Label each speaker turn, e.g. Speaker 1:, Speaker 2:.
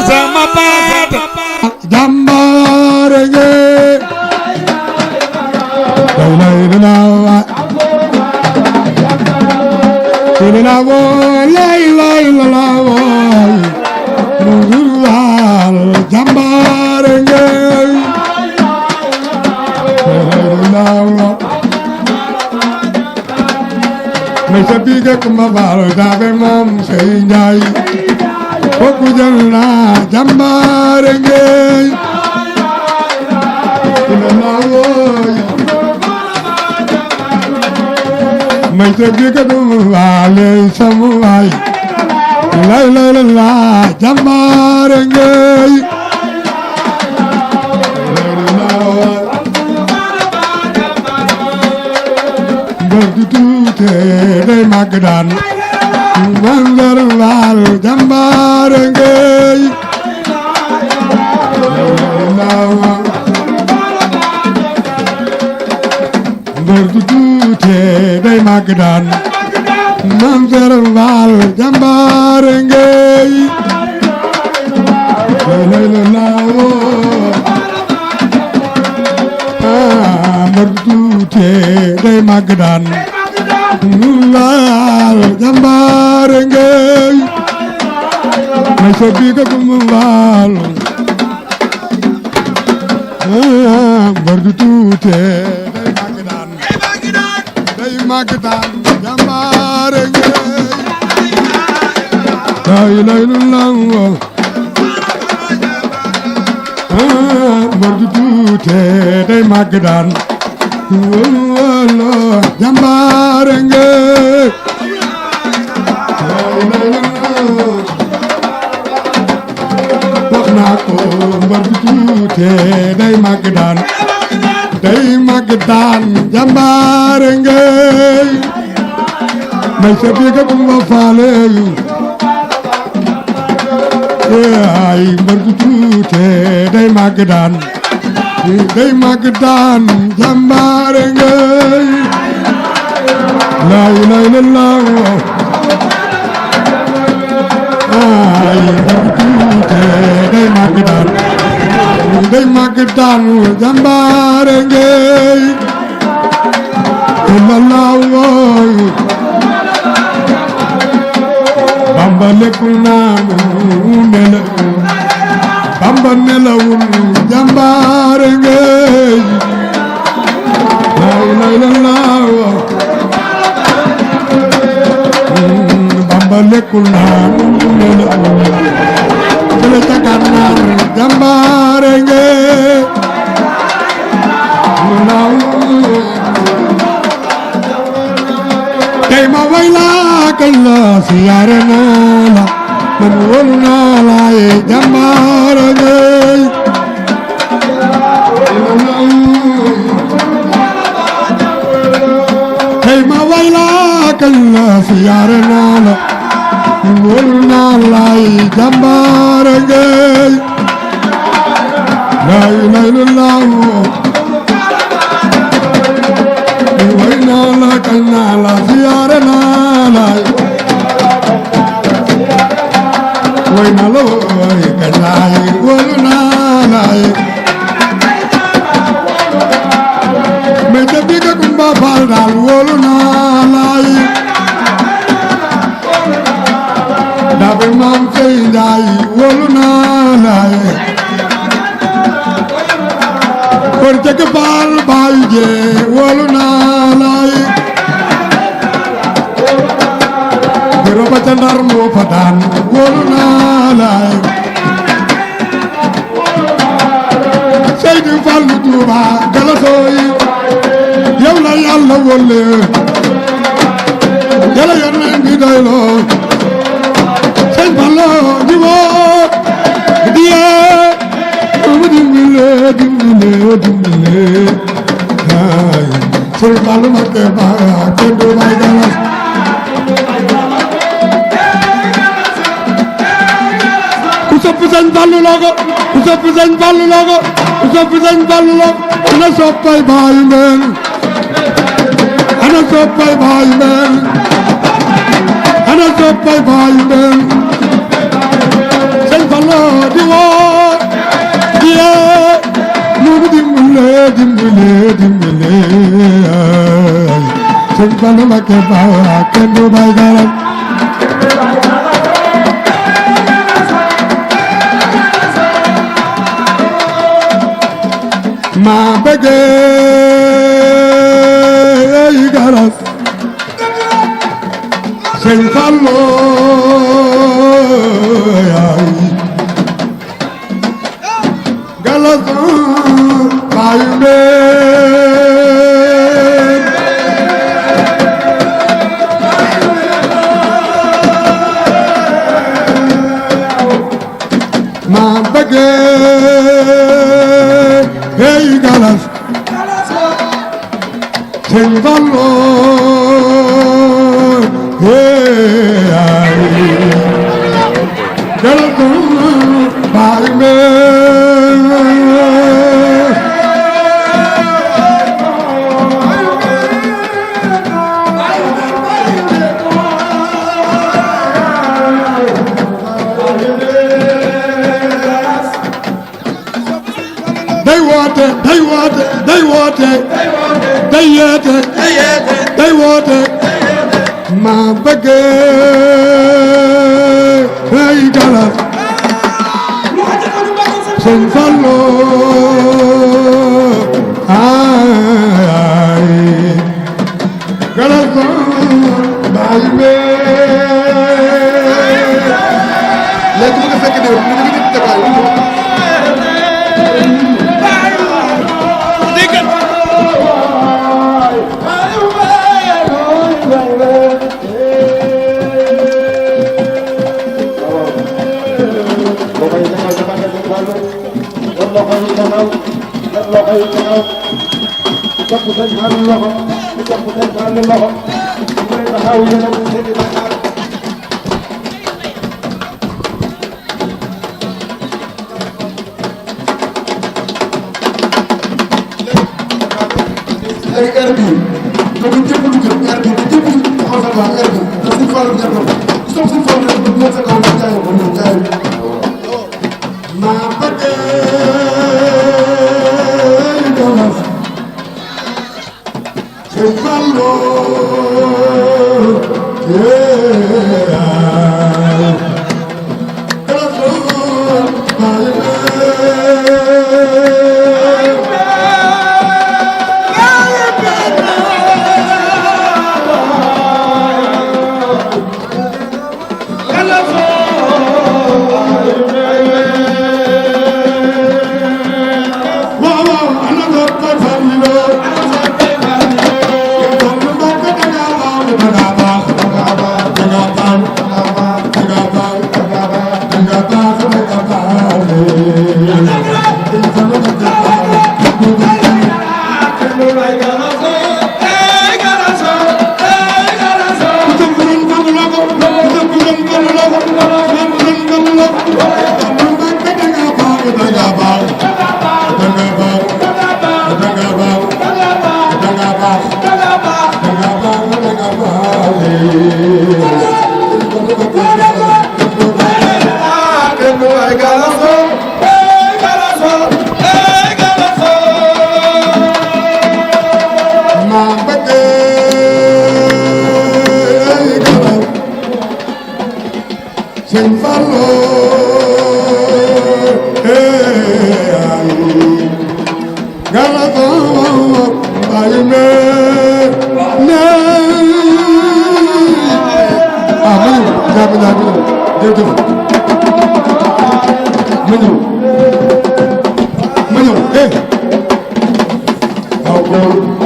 Speaker 1: sama papa
Speaker 2: jàmbaare nge lay la jàmbaare nge may sa biige kuma baal daabe moom sey njaay kooku jël na jàmbaare nge may sa biige kuma baal samu waay lay la jàmbaare nge day màgg daan mandar laal jàmbaare ngay mbër du tuute day màgg daan mandar laal jàmbaare ngay mbër du tuute day màgg daan laal jàmbaare ngay may sa biige kuma laal mbër du tuute day màgg daan jàmbaare ngay lay lu law mbër du tuute day màgg daan jàmbaare nge wax naa ko mbër du tuute day màgg daan jàmbaare nge may sa biige kuma faale ay mbër du tuute day màgg daan jàmbaare ngay lay la ay tuute day màgg daan jàmbaare ngay la Bamba lekkul naanu nelaw Bamba nelawul jàmbaare ngay lay la Bamba lekkul naanu nelaw jële ca gànnaar jàmbaare ngay tey ma way la kañ la siyaare naa la man wóolu naa la ye jàmbaare ngay tey ma way la kañ la siyaare naa la man wóolu naa la ye jàmbaare ngay lay la way naa la kañ naa la siyaare naa la way naa la way kañ naa la wóolu naa la mais ca biige kumba faal daal wóolu naa la dabe maam sey njaay wóolu naa la kon cek faal baay jee wóolu naa la biro ba ca Ndar moo fa daan wóolu naa la Seydi Fallu Tuuba galasooy yow la Yàlla wólle yàlla yónneen bi doyloo Sëñ Fallu juboo diyee dimbile ay Sëñ Fallu Mbakke ba kenn du may galas ku sopp Sëñ Fallu logo ku sopp Sëñ Fallu logo ku sopp Sëñ Fallu logo ana soppay baay meen ana soppay baay meen ana soppay baayu meen sëñ Fallu di woo di yee nu dimbale sëñ Fallu Mbakke baa kenn du bay garas ma bëgge yi garas sëñ Fallu yaay galas baayu meen ma bëgge hey galas sëñ Fallu hey galas baayu meen day woote day yeete day woote ma bëgg ay galas sëñ Fallu ay galas baayu meen léegi bu nga fekk ne sëñ Fallu galas baayu meen ma ñëw jërëjëf ma ñëw waaw